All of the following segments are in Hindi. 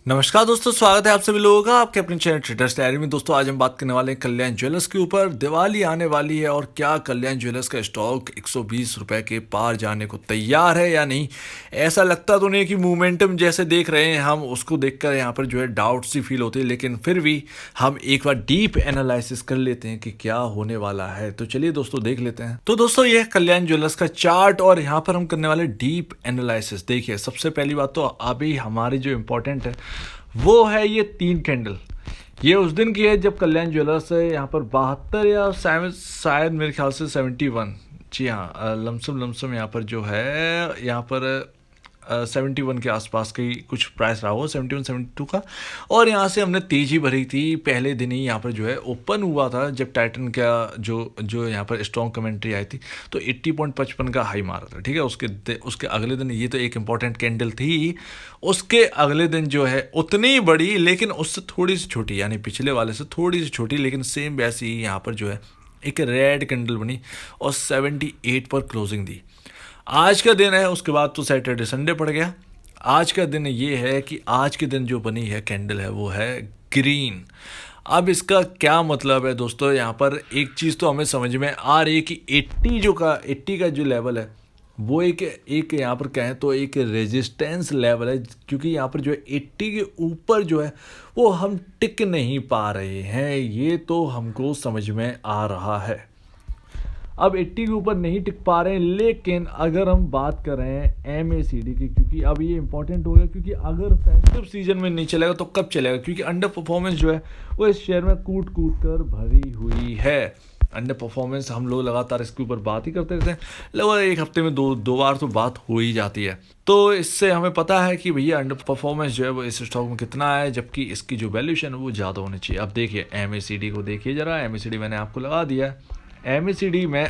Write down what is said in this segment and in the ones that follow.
नमस्कार दोस्तों, स्वागत है आप सभी लोगों का आपके अपने चैनल ट्रेडर्स डायरी में। दोस्तों आज हम बात करने वाले हैं कल्याण ज्वेलर्स के ऊपर। दिवाली आने वाली है और क्या कल्याण ज्वेलर्स का स्टॉक 120 रुपए के पार जाने को तैयार है या नहीं। ऐसा लगता तो नहीं कि मोमेंटम जैसे देख रहे हैं हम, उसको देखकर यहाँ पर जो है डाउट सी फील होती है, लेकिन फिर भी हम एक बार डीप एनालिसिस कर लेते हैं कि क्या होने वाला है। तो चलिए दोस्तों देख लेते हैं। तो दोस्तों यह कल्याण ज्वेलर्स का चार्ट और यहाँ पर हम करने वाले डीप एनालिसिस। देखिए सबसे पहली बात तो अभी हमारी जो इम्पोर्टेंट है वो है ये 3 कैंडल। ये उस दिन की है जब कल्याण ज्वेलर्स है यहाँ पर 72 या शायद मेरे ख्याल से 71, जी हाँ, लमसम यहाँ पर जो है यहाँ पर 71 के आसपास की कुछ प्राइस रहा हो, 71 72 का। और यहाँ से हमने तेज़ी भरी थी पहले दिन ही। यहाँ पर जो है ओपन हुआ था जब टाइटन का जो जो यहाँ पर स्ट्रॉन्ग कमेंट्री आई थी तो 80.55 का हाई मारा था। ठीक है, उसके अगले दिन, ये तो एक इम्पॉर्टेंट कैंडल थी, उसके अगले दिन जो है उतनी बड़ी लेकिन उससे थोड़ी सी छोटी, यानी पिछले वाले से थोड़ी सी छोटी लेकिन सेम वैसी ही यहाँ पर जो है एक रेड कैंडल बनी और 78 पर क्लोजिंग दी। आज का दिन है, उसके बाद तो सैटरडे संडे पड़ गया। आज का दिन ये है कि आज के दिन जो बनी है कैंडल है वो है ग्रीन। अब इसका क्या मतलब है दोस्तों, यहाँ पर एक चीज़ तो हमें समझ में आ रही है कि 80 का जो लेवल है वो एक एक यहाँ पर कहें तो एक रेजिस्टेंस लेवल है, क्योंकि यहाँ पर जो है 80 के ऊपर जो है वो हम टिक नहीं पा रहे हैं। ये तो हमको समझ में आ रहा है। अब 80 के ऊपर नहीं टिक पा रहे हैं, लेकिन अगर हम बात कर रहे हैं MACD की, क्योंकि अब ये इंपॉर्टेंट हो गया, क्योंकि अगर फेस्टिव सीजन में नहीं चलेगा तो कब चलेगा, क्योंकि अंडर परफॉर्मेंस जो है वो इस शेयर में कूट कर भरी हुई है। अंडर परफॉर्मेंस हम लोग लगातार इसके ऊपर बात ही करते रहते हैं, लगभग एक हफ्ते में दो बार तो बात हो ही जाती है। तो इससे हमें पता है कि भैया अंडर परफॉर्मेंस जो है वो इस स्टॉक में कितना है, जबकि इसकी जो वैल्यूएशन है वो ज़्यादा होनी चाहिए। अब देखिए MACD को देखिए ज़रा, MACD मैंने आपको लगा दिया है। MACD में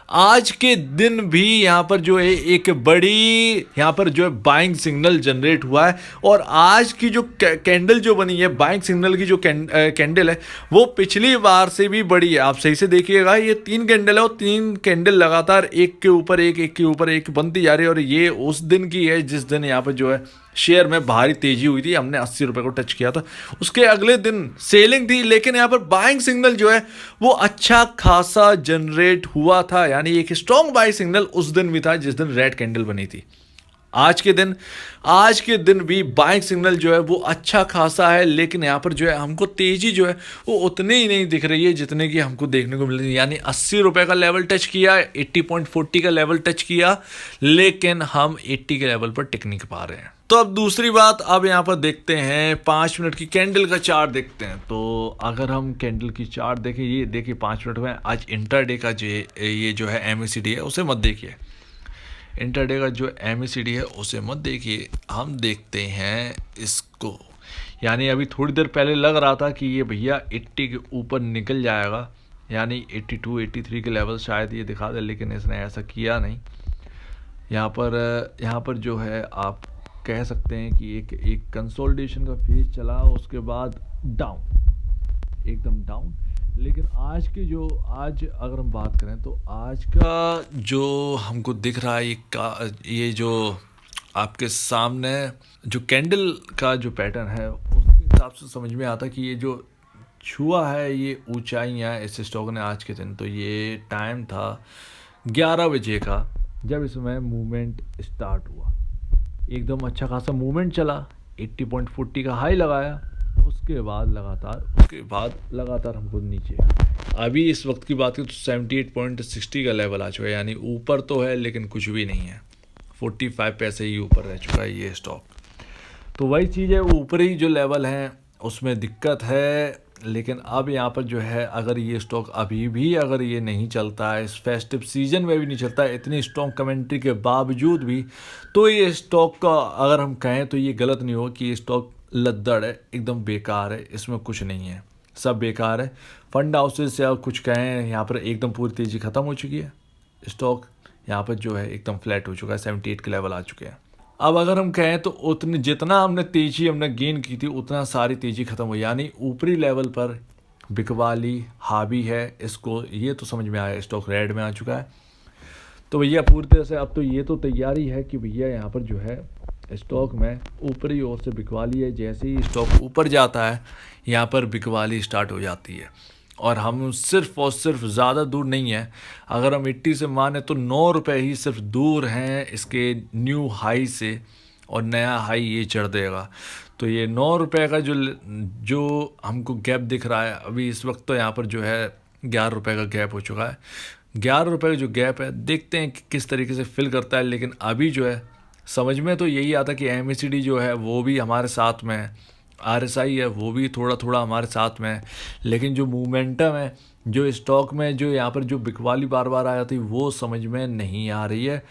आज के दिन भी यहाँ पर जो है एक बड़ी यहाँ पर जो है बाइंग सिग्नल जनरेट हुआ है। और आज की जो कैंडल जो बनी है, बाइंग सिग्नल की जो कैंडल है वो पिछली बार से भी बड़ी है। आप सही से देखिएगा, ये 3 कैंडल है और 3 कैंडल लगातार एक के ऊपर एक बनती जा रही है। और ये उस दिन की है जिस दिन यहाँ पर जो है शेयर में भारी तेजी हुई थी, हमने 80 रुपए को टच किया था। उसके अगले दिन सेलिंग थी, लेकिन यहाँ पर बाइंग सिग्नल जो है वो अच्छा खासा जनरेट हुआ था, यानी एक स्ट्रॉन्ग बाइंग सिग्नल उस दिन भी था जिस दिन रेड कैंडल बनी थी। आज के दिन भी बाइंग सिग्नल जो है वो अच्छा खासा है, लेकिन यहाँ पर जो है हमको तेजी जो है वो उतनी ही नहीं दिख रही है जितने की हमको देखने को मिल रही है। यानी 80 रुपए का लेवल टच किया, 80.40 का लेवल टच किया, लेकिन हम 80 के लेवल पर टिक नहीं पा रहे हैं। तो अब दूसरी बात, अब यहाँ पर देखते हैं 5 मिनट की कैंडल का चार्ट देखते हैं। तो अगर हम कैंडल की चार्ट देखें, ये देखिए 5 मिनट में आज इंटरडे का जो ये जो है MACD है उसे मत देखिए। इंटरडे का जो MACD है उसे मत देखिए, हम देखते हैं इसको। यानी अभी थोड़ी देर पहले लग रहा था कि ये भैया 80 के ऊपर निकल जाएगा, यानी 82 83 के लेवल शायद ये दिखा दे, लेकिन इसने ऐसा किया नहीं। यहाँ पर जो है आप कह सकते हैं कि एक कंसोलिडेशन का फेज चला, उसके बाद डाउन, एकदम डाउन। लेकिन आज अगर हम बात करें तो आज का जो हमको दिख रहा है ये जो आपके सामने जो कैंडल का जो पैटर्न है उसके हिसाब से समझ में आता है कि ये जो छुआ है ये ऊंचाइयाँ इस स्टॉक ने आज के दिन। तो ये टाइम था 11 बजे का जब इसमें मूवमेंट स्टार्ट हुआ, एकदम अच्छा खासा मूवमेंट चला, 80.40 का हाई लगाया, उसके बाद लगातार हमको नीचे। अभी इस वक्त की बात करें तो 78.60 का लेवल आ चुका है, यानी ऊपर तो है लेकिन कुछ भी नहीं है, 45 पैसे ही ऊपर रह चुका है ये स्टॉक। तो वही चीज़ है, ऊपरी जो लेवल है उसमें दिक्कत है। लेकिन अब यहाँ पर जो है अगर ये स्टॉक अभी भी अगर ये नहीं चलता है, इस फेस्टिव सीजन में भी नहीं चलता है, इतनी स्ट्रॉन्ग कमेंट्री के बावजूद भी, तो ये स्टॉक का अगर हम कहें तो ये गलत नहीं हो कि ये स्टॉक लद्दड़ है, एकदम बेकार है, इसमें कुछ नहीं है, सब बेकार है। फंड हाउसेज से कुछ कहें, यहाँ पर एकदम पूरी तेज़ी ख़त्म हो चुकी है। स्टॉक यहाँ पर जो है एकदम फ्लैट हो चुका है, 78 के लेवल आ चुके हैं। अब अगर हम कहें तो उतनी जितना हमने गेन की थी उतना सारी तेज़ी ख़त्म हुई, यानी ऊपरी लेवल पर बिकवाली हावी है, इसको ये तो समझ में आया, स्टॉक रेड में आ चुका है। तो भैया पूरी तरह से अब तो ये तो तैयारी है कि भैया यहाँ पर जो है स्टॉक में ऊपरी ओर से बिकवाली है। जैसे ही स्टॉक ऊपर जाता है यहाँ पर बिकवाली स्टार्ट हो जाती है और हम सिर्फ और सिर्फ ज़्यादा दूर नहीं है, अगर हम 80 से माने तो 9 रुपये ही सिर्फ दूर हैं इसके न्यू हाई से, और नया हाई ये चढ़ देगा। तो ये 9 रुपये का जो हमको गैप दिख रहा है अभी इस वक्त, तो यहाँ पर जो है 11 रुपये का गैप हो चुका है। 11 रुपये का जो गैप है देखते हैं कि किस तरीके से फिल करता है। लेकिन अभी जो है समझ में तो यही आता कि MACD जो है वो भी हमारे साथ में है, RSI है वो भी थोड़ा थोड़ा हमारे साथ में है, लेकिन जो मूवमेंटम है जो स्टॉक में जो यहाँ पर जो बिकवाली बार बार आ जाती वो समझ में नहीं आ रही है।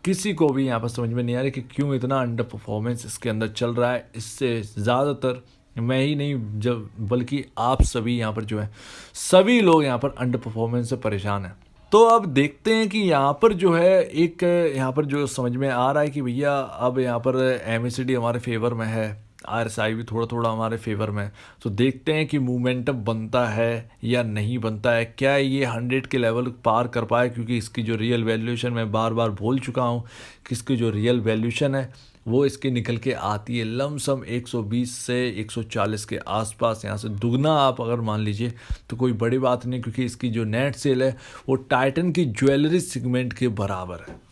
किसी को भी यहाँ पर समझ में नहीं आ रही कि क्यों इतना अंडर परफॉर्मेंस इसके अंदर चल रहा है। इससे ज़्यादातर मैं ही नहीं जब बल्कि आप सभी यहाँ पर जो है सभी लोग यहाँ पर अंडर परफॉर्मेंस से परेशान हैं। तो अब देखते हैं कि यहाँ पर जो है एक यहाँ पर जो समझ में आ रहा है कि भैया अब यहाँ पर MACD हमारे फेवर में है, RSI भी थोड़ा थोड़ा हमारे फेवर में। तो देखते हैं कि मूवमेंटम बनता है या नहीं बनता है, क्या ये 100 के लेवल पार कर पाए, क्योंकि इसकी जो रियल वैल्यूएशन मैं बार बार बोल चुका हूँ कि इसकी जो रियल वैल्यूएशन है वो इसकी निकल के आती है लमसम 120 से 140 के आसपास। यहाँ से दुगना आप अगर मान लीजिए तो कोई बड़ी बात नहीं, क्योंकि इसकी जो नेट सेल है वो टाइटन की ज्वेलरी सेगमेंट के बराबर है,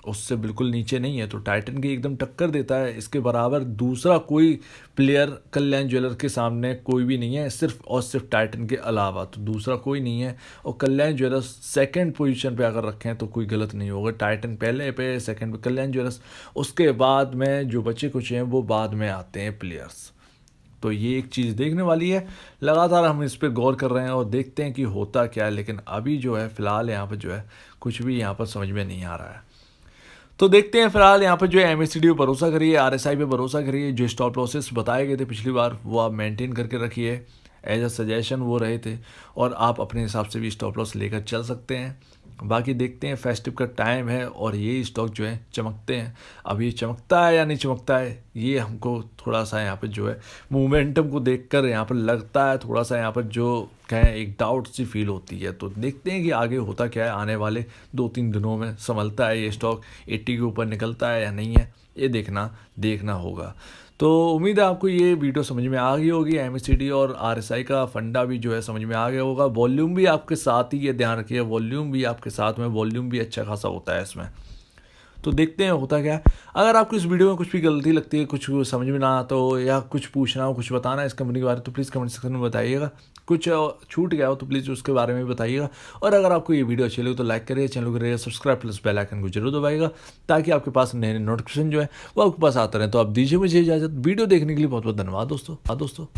उससे बिल्कुल नीचे नहीं है। तो टाइटन की एकदम टक्कर देता है, इसके बराबर दूसरा कोई प्लेयर कल्याण ज्वेलर के सामने कोई भी नहीं है, सिर्फ और सिर्फ टाइटन के अलावा तो दूसरा कोई नहीं है। और कल्याण ज्वेलर्स सेकंड पोजीशन पे अगर रखें तो कोई गलत नहीं होगा, टाइटन पहले पे, सेकंड पे कल्याण ज्वेलर्स, उसके बाद में जो बचे कुछ हैं वो बाद में आते हैं प्लेयर्स। तो ये एक चीज़ देखने वाली है, लगातार हम इस पर गौर कर रहे हैं और देखते हैं कि होता क्या है। लेकिन अभी जो है फ़िलहाल यहाँ पर जो है कुछ भी यहाँ पर समझ में नहीं आ रहा है। तो देखते हैं फिलहाल यहाँ पर जो है MACD पे भरोसा करिए, RSI पे भरोसा करिए। जो स्टॉप लॉसेस बताए गए थे पिछली बार वो आप मेंटेन करके रखिए, एज अ सजेशन वो रहे थे, और आप अपने हिसाब से भी स्टॉप लॉस लेकर चल सकते हैं। बाकी देखते हैं, फेस्टिव का टाइम है और ये स्टॉक जो है चमकते हैं। अब ये चमकता है या नहीं चमकता है ये हमको थोड़ा सा यहाँ पर जो है मोमेंटम को देखकर यहाँ पर लगता है, थोड़ा सा यहाँ पर जो कहें एक डाउट सी फील होती है। तो देखते हैं कि आगे होता क्या है, आने वाले 2-3 दिनों में संभलता है ये स्टॉक, 80 के ऊपर निकलता है या नहीं है, ये देखना होगा। तो उम्मीद है आपको ये वीडियो समझ में आ गई होगी। MACD और RSI का फंडा भी जो है समझ में आ गया होगा। वॉल्यूम भी आपके साथ ही, ये ध्यान रखिए, वॉल्यूम भी आपके साथ में, वॉल्यूम भी अच्छा खासा होता है इसमें। तो देखते हैं होता क्या है। अगर आपको इस वीडियो में कुछ भी गलती लगती है, कुछ समझ में ना आता हो या कुछ पूछना हो, कुछ बताना है इस कंपनी के बारे में, तो प्लीज़ कमेंट सेक्शन में बताइएगा। कुछ छूट गया हो तो प्लीज़ उसके बारे में भी बताइएगा। और अगर आपको ये वीडियो अच्छी लगे तो लाइक करिए, चैनल को करिए सब्सक्राइब, प्लस बेल आइकन को जरूर दबाइएगा, ताकि आपके पास नए नए नोटिफिकेशन जो है वो आपके पास आते रहे। तो आप दीजिए मुझे इजाज़त। वीडियो देखने के लिए बहुत बहुत धन्यवाद दोस्तों।